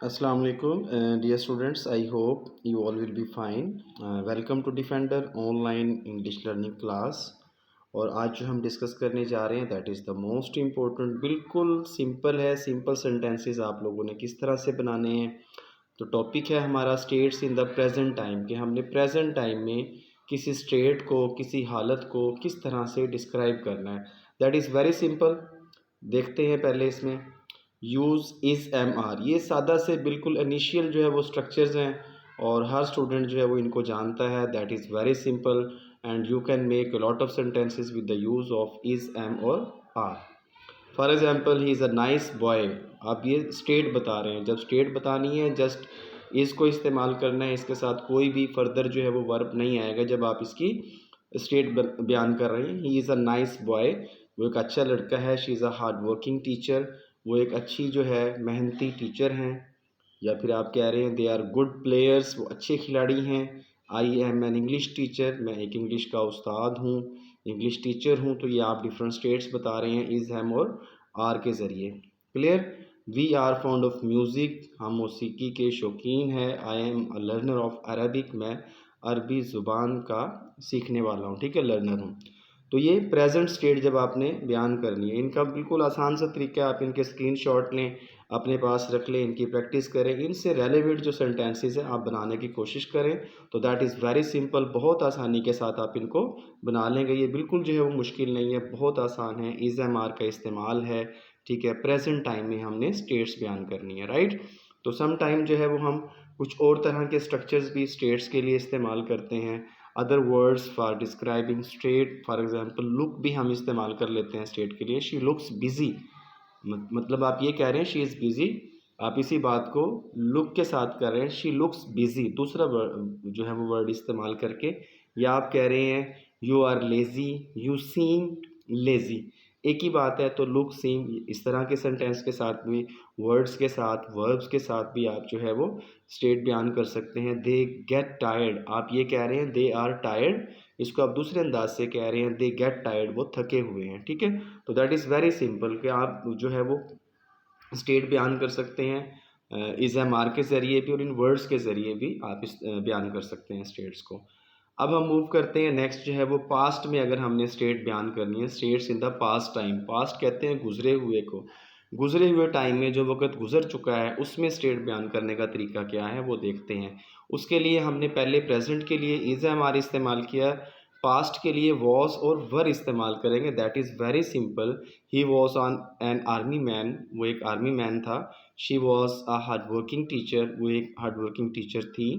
Assalamu alaikum, dear students. I hope you all will be fine. Welcome to Defender online English learning class. और आज जो हम discuss करने जा रहे हैं that is the most important, बिल्कुल सिंपल है। सिंपल सेंटेंसेस आप लोगों ने किस तरह से बनाने हैं। तो टॉपिक है हमारा states in the present time, कि हमने प्रेजेंट टाइम में किसी स्टेट को, किसी हालत को किस तरह से डिस्क्राइब करना है। That is very simple. देखते हैं पहले इसमें यूज़ इज़ एम आर। ये सादा से बिल्कुल इनिशियल जो है वो स्ट्रक्चर्स हैं और हर स्टूडेंट जो है वो इनको जानता है। That is very simple and you can make a lot of sentences with the use of is am और are. For example he is a nice boy. आप ये स्टेट बता रहे हैं, जब स्टेट बतानी है जस्ट इसको इस्तेमाल करना है, इसके साथ कोई भी फर्दर जो है वो वर्ब नहीं आएगा जब आप इसकी स्टेट बयान कर रहे हैं। ही इज़ अ नाइस बॉय, वो एक अच्छा लड़का है। She is a hard working teacher, वो एक अच्छी जो है मेहनती टीचर हैं। या फिर आप कह रहे हैं दे आर गुड प्लेयर्स, वो अच्छे खिलाड़ी हैं। I M an English teacher, मैं एक इंग्लिश का उस्ताद हूँ, इंग्लिश टीचर हूँ। तो ये आप डिफरेंट स्टेट्स बता रहे हैं इज़ एम और आर के ज़रिए। Clear. We are found of music, हम मौसीकी के शौकीन हैं। I am a learner of Arabic, मैं अरबी ज़ुबान का सीखने वाला हूँ, ठीक है, लर्नर हूँ। तो ये प्रेजेंट स्टेट जब आपने बयान करनी है, इनका बिल्कुल आसान सा तरीका है। आप इनके स्क्रीनशॉट लें, अपने पास रख लें, इनकी प्रैक्टिस करें। इनसे रेलेवेंट जो सेंटेंसेस हैं आप बनाने की कोशिश करें। तो दैट इज़ वेरी सिंपल, बहुत आसानी के साथ आप इनको बना लेंगे। ये बिल्कुल जो है वो मुश्किल नहीं है, बहुत आसान है। इज़ एम आर का इस्तेमाल है, ठीक है। प्रेजेंट टाइम में हमने स्टेट्स बयान करनी है, राइट। तो सम टाइम जो है वो हम कुछ और तरह के स्ट्रक्चर्स भी स्टेट्स के लिए इस्तेमाल करते हैं। Other words for describing state, for example look भी हम इस्तेमाल कर लेते हैं स्टेट के लिए। शी लुक्स बिजी, मतलब आप ये कह रहे हैं शी इज़ बिजी, आप इसी बात को लुक के साथ कर रहे हैं, शी लुक्स बिजी, दूसरा वर्ड जो है वो वर्ड इस्तेमाल करके। या आप कह रहे हैं you are lazy, you seem lazy, एक ही बात है। तो लुक सीम इस तरह के सेंटेंस के साथ भी, वर्ड्स के साथ, वर्ब्स के साथ भी आप जो है वो स्टेट बयान कर सकते हैं। दे गेट टायर्ड, आप ये कह रहे हैं दे आर टायर्ड, इसको आप दूसरे अंदाज से कह रहे हैं दे गेट टायर्ड, वो थके हुए हैं, ठीक है। तो दैट इज़ वेरी सिंपल कि आप जो है वो स्टेट बयान कर सकते हैं इज़ एम आर के ज़रिए भी और इन वर्ड्स के ज़रिए भी आप इस बयान कर सकते हैं स्टेट्स को। अब हम मूव करते हैं नेक्स्ट जो है वो पास्ट में अगर हमने स्टेट बयान करनी है, states in the past time. Past कहते हैं गुजरे हुए को, गुजरे हुए टाइम में जो वक्त गुजर चुका है उसमें स्टेट बयान करने का तरीका क्या है वो देखते हैं। उसके लिए हमने पहले प्रेजेंट के लिए इज़ एम आर इस्तेमाल किया, पास्ट के लिए वॉज और वर इस्तेमाल करेंगे। That is very simple. He was on an army man, वो एक आर्मी मैन था। She was a hard working teacher, वो एक हार्ड वर्किंग टीचर थी।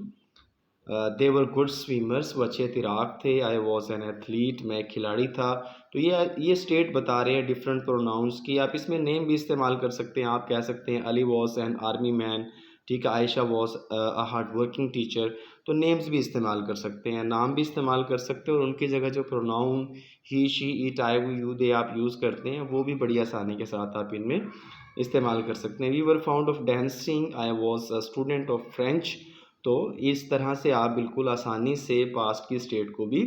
दे वर गुड स्विमर्स, वो अच्छे तैराक थे। आई वॉज एन एथलीट, मैं एक खिलाड़ी था। तो ये स्टेट बता रहे हैं डिफरेंट प्रोनाउंस की। आप इसमें नेम भी इस्तेमाल कर सकते हैं, आप कह सकते हैं Ali was an army man, ठीक है। Ayesha was a hard working teacher. तो नेम्स भी इस्तेमाल कर सकते हैं, नाम भी इस्तेमाल कर सकते हैं, और उनकी जगह जो pronoun he she it I वो यू दे आप यूज़ करते हैं वो भी बड़ी आसानी के साथ आप इनमें इस्तेमाल कर सकते हैं। We were found of dancing, I was a student of French. तो इस तरह से आप बिल्कुल आसानी से पास्ट की स्टेट को भी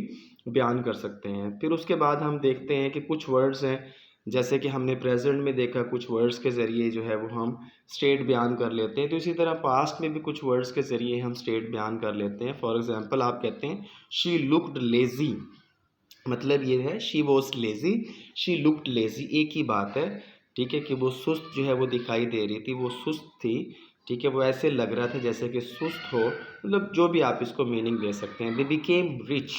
बयान कर सकते हैं। फिर उसके बाद हम देखते हैं कि कुछ वर्ड्स हैं, जैसे कि हमने प्रेजेंट में देखा कुछ वर्ड्स के ज़रिए जो है वो हम स्टेट बयान कर लेते हैं। तो इसी तरह पास्ट में भी कुछ वर्ड्स के ज़रिए हम स्टेट बयान कर लेते हैं। फॉर एग्जांपल आप कहते हैं शी लुक्ड लेज़ी, मतलब ये है she was lazy, she looked lazy, एक ही बात है, ठीक है। कि वो सुस्त जो है वो दिखाई दे रही थी, वो सुस्त थी, ठीक है। वो ऐसे लग रहा था जैसे कि सुस्त हो, मतलब जो भी आप इसको मीनिंग दे सकते हैं। दे बिकेम रिच,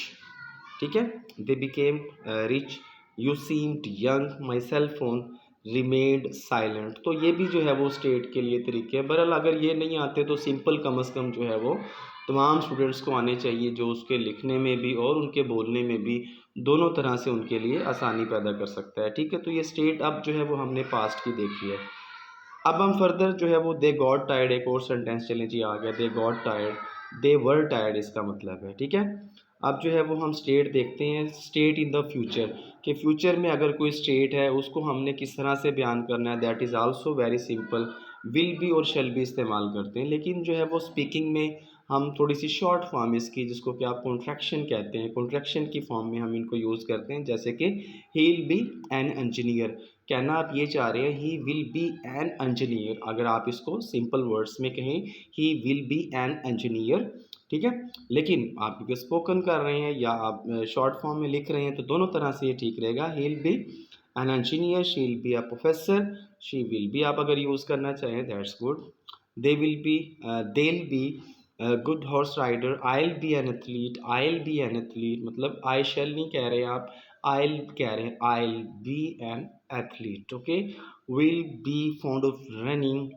ठीक है, they became rich. You seemed young, my cell phone remained silent. तो ये भी जो है वो स्टेट के लिए तरीके हैं। बहरहाल अगर ये नहीं आते तो सिंपल कम अज़ कम जो है वो तमाम स्टूडेंट्स को आने चाहिए, जो उसके लिखने में भी और उनके बोलने में भी दोनों तरह से उनके लिए आसानी पैदा कर सकता है, ठीक है। तो ये स्टेट अब जो है वो हमने पास्ट की देखी है। अब हम फर्दर जो है वो दे गॉट टायर्ड, एक और सेंटेंस चलें जी, आ गया they got tired, they were tired इसका मतलब है, ठीक है। अब जो है वो हम स्टेट देखते हैं, स्टेट इन द फ्यूचर, कि फ्यूचर में अगर कोई स्टेट है उसको हमने किस तरह से बयान करना है। That is also very simple. Will be और शेल बी इस्तेमाल करते हैं, लेकिन जो है वो स्पीकिंग में हम थोड़ी सी शॉर्ट फॉर्म इसकी, जिसको कि आप कॉन्ट्रैक्शन कहते हैं, कॉन्ट्रैक्शन की फॉर्म में हम इनको यूज़ करते हैं। जैसे कि ही विल बी एन इंजीनियर, कहना आप ये चाह रहे हैं ही विल बी एन इंजीनियर। अगर आप इसको सिंपल वर्ड्स में कहें ही विल बी एन इंजीनियर, ठीक है। लेकिन आप क्योंकि स्पोकन कर रहे हैं या आप शॉर्ट फॉर्म में लिख रहे हैं तो दोनों तरह से ये ठीक रहेगा। He will be an engineer, she will be a professor, she will be आप अगर यूज़ करना चाहें that's good. They will be, they'll be good horse rider, I will be an athlete, I will be an athlete, मतलब I शैल नहीं कह रहे आप, I will कह रहे हैं, I will be an athlete, okay. Will be fond of running,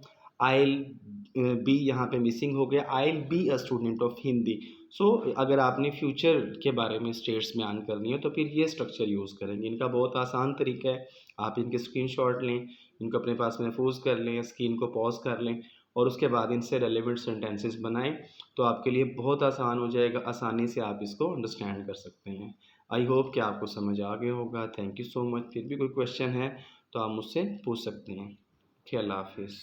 I will be यहाँ पे मिसिंग हो गया, I will be a student of Hindi. So अगर आपने फ्यूचर के बारे में स्टेट्स में आन करनी है तो फिर ये स्ट्रक्चर यूज़ करेंगे। इनका बहुत आसान तरीका है, आप इनके स्क्रीनशॉट लें, इनको अपने पास महफूज कर लें, स्क्रीन को पॉज कर लें और उसके बाद इनसे रेलेवेंट सेंटेंसेस बनाएं, तो आपके लिए बहुत आसान हो जाएगा, आसानी से आप इसको अंडरस्टैंड कर सकते हैं। आई होप कि आपको समझ आ गया होगा। Thank you so much. फिर भी कोई क्वेश्चन है तो आप मुझसे पूछ सकते हैं। अल्लाह हाफिज़।